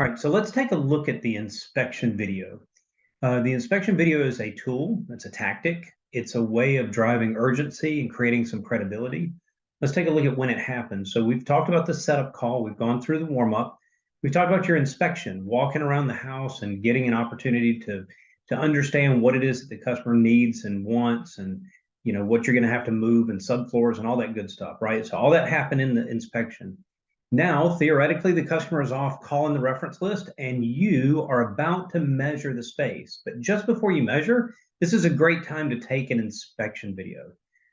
All right, so let's take a look at the inspection video. The inspection video is a tool, it's a tactic, it's a way of driving urgency and creating some credibility. Let's take a look at when it happens. So we've talked about the setup call, we've gone through the warm up, we've talked about your inspection, walking around the house and getting an opportunity to understand what it is that the customer needs and wants, and what you're going to have to move and subfloors and all that good stuff, right? So all that happened in the inspection. Now, theoretically, the customer is off calling the reference list and you are about to measure the space. But just before you measure, this is a great time to take an inspection video.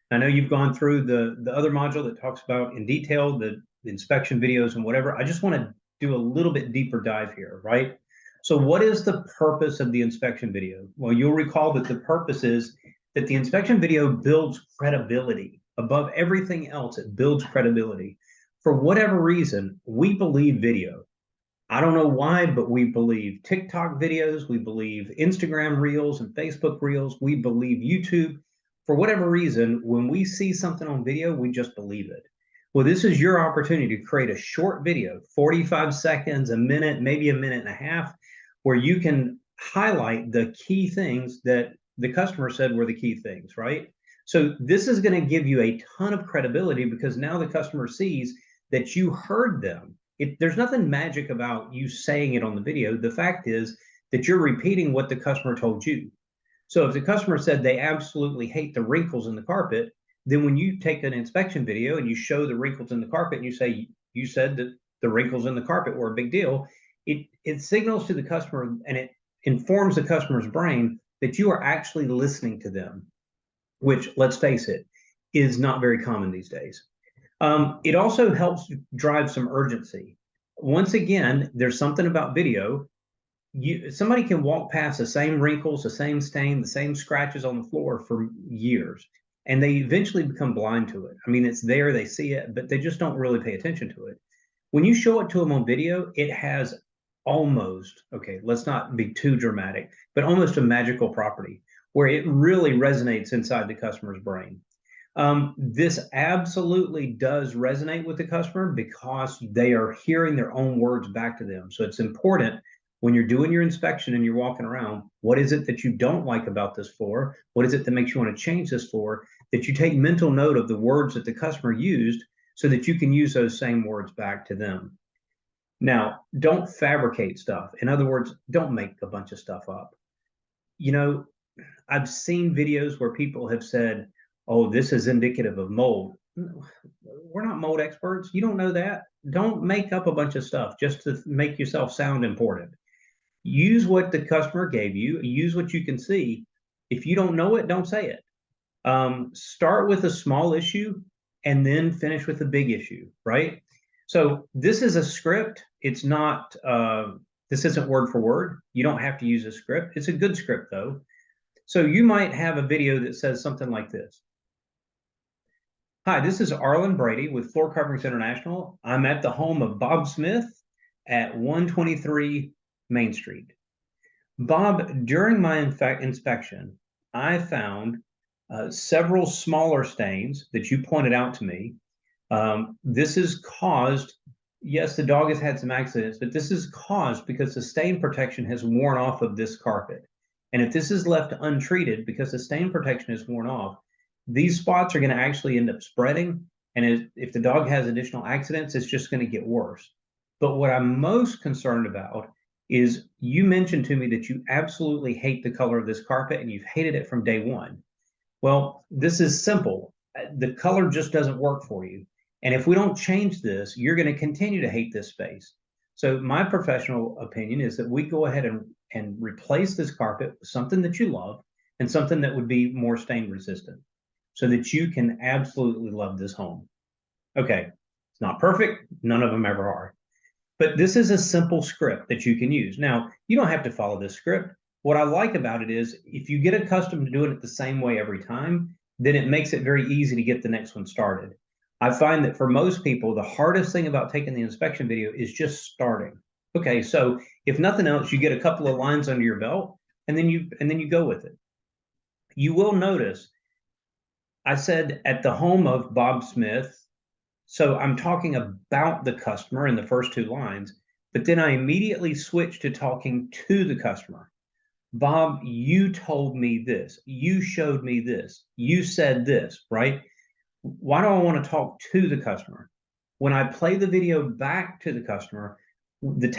I know you've gone through the other module that talks about in detail the inspection videos and whatever. I just want to do a little bit deeper dive here, right? So what is the purpose of the inspection video? Well, you'll recall that the purpose is that the inspection video builds credibility. Above everything else, it builds credibility. For whatever reason, we believe video. I don't know why, but we believe TikTok videos, we believe Instagram reels and Facebook reels, we believe YouTube. For whatever reason, when we see something on video, we just believe it. Well, this is your opportunity to create a short video, 45 seconds, a minute, maybe a minute and a half, where you can highlight the key things that the customer said were the key things, right? So this is going to give you a ton of credibility because now the customer sees that you heard them. There's nothing magic about you saying it on the video. The fact is that you're repeating what the customer told you. So if the customer said they absolutely hate the wrinkles in the carpet, then when you take an inspection video and you show the wrinkles in the carpet and you say, you said that the wrinkles in the carpet were a big deal, it signals to the customer and it informs the customer's brain that you are actually listening to them, which, let's face it, is not very common these days. It also helps drive some urgency. Once again, there's something about video. Somebody can walk past the same wrinkles, the same stain, the same scratches on the floor for years, and they eventually become blind to it. I mean, it's there, they see it, but they just don't really pay attention to it. When you show it to them on video, it has almost, okay, let's not be too dramatic, but almost a magical property where it really resonates inside the customer's brain. This absolutely does resonate with the customer because they are hearing their own words back to them. So it's important when you're doing your inspection and you're walking around, what is it that you don't like about this floor? What is it that makes you want to change this floor? That you take mental note of the words that the customer used so that you can use those same words back to them. Now, don't fabricate stuff. In other words, don't make a bunch of stuff up. I've seen videos where people have said, oh, this is indicative of mold. We're not mold experts. You don't know that. Don't make up a bunch of stuff just to make yourself sound important. Use what the customer gave you. Use what you can see. If you don't know it, don't say it. Start with a small issue and then finish with a big issue, right? So this is a script. It's not, this isn't word for word. You don't have to use a script. It's a good script though. So you might have a video that says something like this. Hi, this is Arlen Brady with Floor Coverings International. I'm at the home of Bob Smith at 123 Main Street. Bob, during my inspection, I found several smaller stains that you pointed out to me. This is caused, yes, the dog has had some accidents, but this is caused because the stain protection has worn off of this carpet. And if this is left untreated because the stain protection is worn off, these spots are going to actually end up spreading. And if the dog has additional accidents, it's just going to get worse. But what I'm most concerned about is you mentioned to me that you absolutely hate the color of this carpet and you've hated it from day one. Well, this is simple. The color just doesn't work for you. And if we don't change this, you're going to continue to hate this space. So my professional opinion is that we go ahead and replace this carpet with something that you love and something that would be more stain resistant so that you can absolutely love this home. Okay, it's not perfect. None of them ever are. But this is a simple script that you can use. Now, you don't have to follow this script. What I like about it is if you get accustomed to doing it the same way every time, then it makes it very easy to get the next one started. I find that for most people, the hardest thing about taking the inspection video is just starting. Okay, so if nothing else, you get a couple of lines under your belt and then you go with it. You will notice I said at the home of Bob Smith, so I'm talking about the customer in the first two lines. But then I immediately switched to talking to the customer. Bob, you told me this. You showed me this. You said this, right? Why do I want to talk to the customer? When I play the video back to the customer, the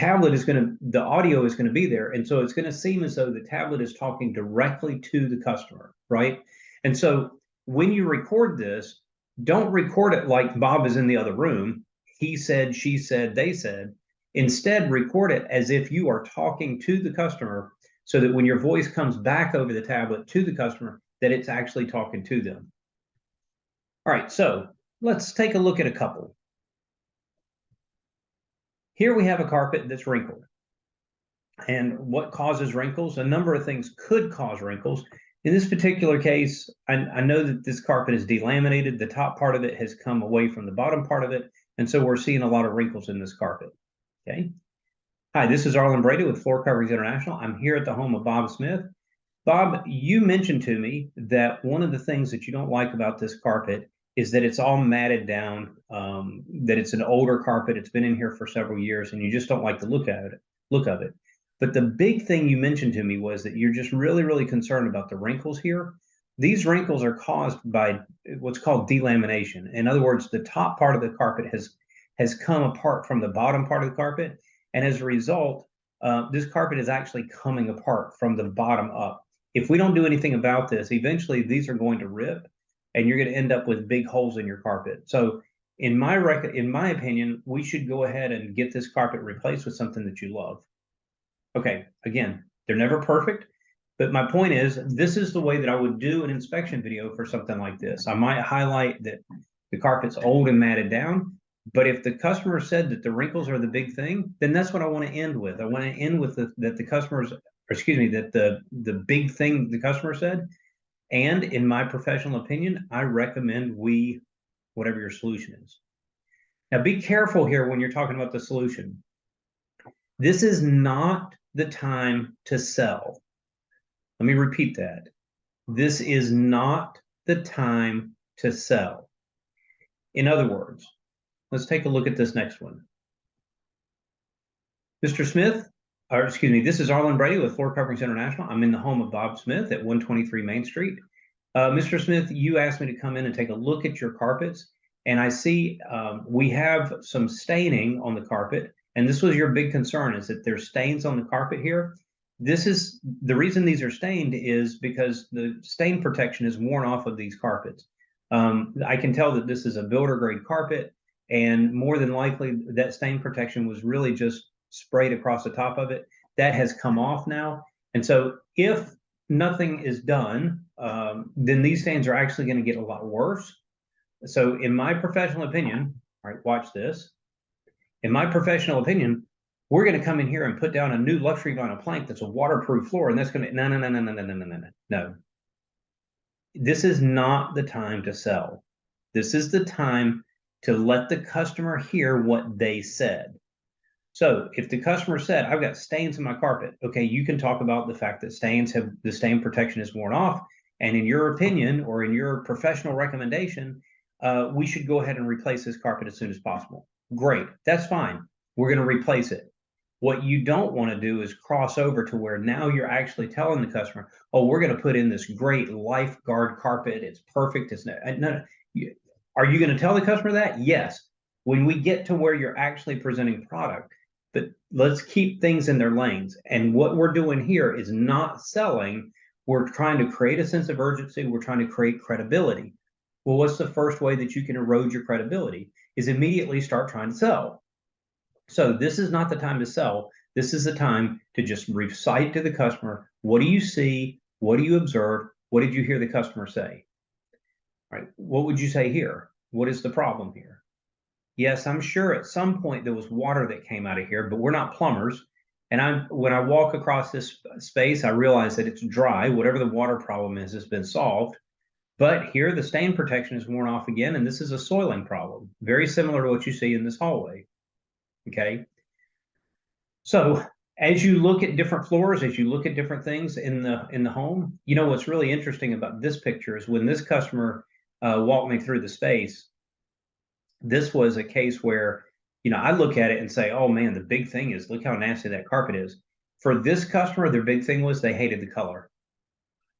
audio is going to be there. And so it's going to seem as though the tablet is talking directly to the customer, right? And so when you record this, don't record it like Bob is in the other room. He said, she said, they said. Instead, record it as if you are talking to the customer so that when your voice comes back over the tablet to the customer, that it's actually talking to them. All right, so let's take a look at a couple. Here we have a carpet that's wrinkled. And what causes wrinkles? A number of things could cause wrinkles. In this particular case, I know that this carpet is delaminated. The top part of it has come away from the bottom part of it. And so we're seeing a lot of wrinkles in this carpet. Okay. Hi, this is Arlen Brady with Floor Coverings International. I'm here at the home of Bob Smith. Bob, you mentioned to me that one of the things that you don't like about this carpet is that it's all matted down, that it's an older carpet. It's been in here for several years, and you just don't like the look of it. But the big thing you mentioned to me was that you're just really, really concerned about the wrinkles here. These wrinkles are caused by what's called delamination. In other words, the top part of the carpet has come apart from the bottom part of the carpet, and as a result, this carpet is actually coming apart from the bottom up. If we don't do anything about this, eventually these are going to rip, and you're going to end up with big holes in your carpet. So in my opinion, we should go ahead and get this carpet replaced with something that you love. Okay, again, they're never perfect, but my point is, this is the way that I would do an inspection video for something like this. I might highlight that the carpet's old and matted down, but if the customer said that the wrinkles are the big thing, then that's what I want to end with. I want to end with that the big thing the customer said. And in my professional opinion, I recommend whatever your solution is. Now, be careful here when you're talking about the solution. This is not the time to sell. Let me repeat that. This is not the time to sell. In other words, let's take a look at this next one. Mr. Smith, this is Arlen Brady with Floor Coverings International. I'm in the home of Bob Smith at 123 Main Street. Mr. Smith, you asked me to come in and take a look at your carpets, and I see we have some staining on the carpet, and this was your big concern, is that there's stains on the carpet here. This is the reason these are stained is because the stain protection is worn off of these carpets. I can tell that this is a builder grade carpet, and more than likely that stain protection was really just sprayed across the top of it. That has come off now. And so if nothing is done, then these stains are actually going to get a lot worse. So in my professional opinion, all right, watch this. In my professional opinion, we're going to come in here and put down a new luxury vinyl plank that's a waterproof floor, and that's going to, no. This is not the time to sell. This is the time to let the customer hear what they said. So if the customer said, I've got stains in my carpet, okay, you can talk about the fact that the stain protection is worn off. And in your opinion, or in your professional recommendation, we should go ahead and replace this carpet as soon as possible. Great, that's fine. We're going to replace it. What you don't want to do is cross over to where now you're actually telling the customer, oh, we're going to put in this great lifeguard carpet. It's perfect. It's no. Are you going to tell the customer that? Yes. When we get to where you're actually presenting product, but let's keep things in their lanes. And what we're doing here is not selling. We're trying to create a sense of urgency. We're trying to create credibility. Well, what's the first way that you can erode your credibility? Is immediately start trying to sell. So this is not the time to sell. This is the time to just recite to the customer, what do you see? What do you observe? What did you hear the customer say? All right, what would you say here? What is the problem here? Yes, I'm sure at some point there was water that came out of here, but we're not plumbers. And when I walk across this space, I realize that it's dry. Whatever the water problem is has been solved. But here the stain protection is worn off again, and this is a soiling problem, very similar to what you see in this hallway. Okay. So as you look at different floors, as you look at different things in the home, you know, what's really interesting about this picture is when this customer walked me through the space, this was a case where I look at it and say, oh man, the big thing is look how nasty that carpet is. For this customer, their big thing was they hated the color.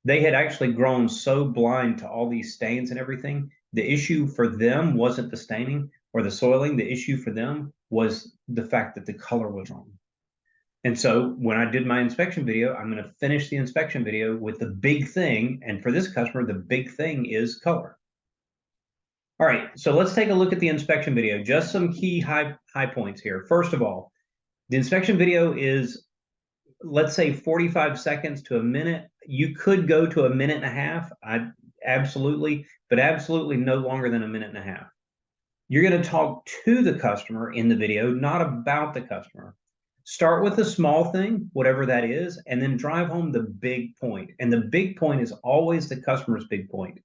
They had actually grown so blind to all these stains and everything. The issue for them wasn't the staining or the soiling. The issue for them was the fact that the color was wrong. And so when I did my inspection video, I'm going to finish the inspection video with the big thing. And for this customer, the big thing is color. All right, so let's take a look at the inspection video. Just some key high points here. First of all, the inspection video is, let's say, 45 seconds to a minute. You could go to a minute and a half, absolutely, but absolutely no longer than a minute and a half. You're going to talk to the customer in the video, not about the customer. Start with a small thing, whatever that is, and then drive home the big point. And the big point is always the customer's big point.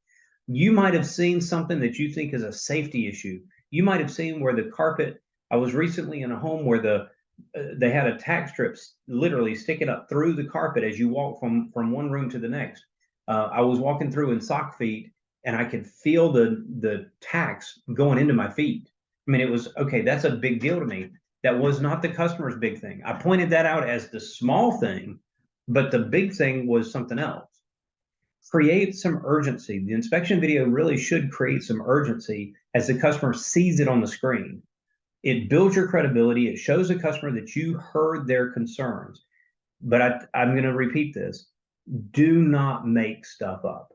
You might have seen something that you think is a safety issue. You might have seen where the carpet, I was recently in a home where they had a tack strip literally sticking up through the carpet as you walk from one room to the next. I was walking through in sock feet and I could feel the tacks going into my feet. I mean, it was, okay, that's a big deal to me. That was not the customer's big thing. I pointed that out as the small thing, but the big thing was something else. Create some urgency. The inspection video really should create some urgency as the customer sees it on the screen. It builds your credibility. It shows the customer that you heard their concerns. But I'm going to repeat this. Do not make stuff up.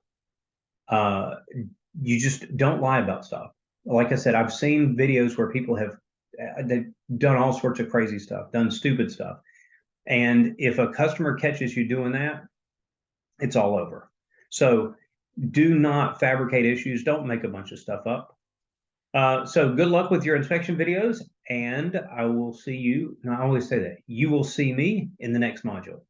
You just don't lie about stuff. Like I said, I've seen videos where people have they've done all sorts of crazy stuff, done stupid stuff. And if a customer catches you doing that, it's all over. So do not fabricate issues. Don't make a bunch of stuff up. So good luck with your inspection videos, and I will see you. No, I always say that. You will see me in the next module.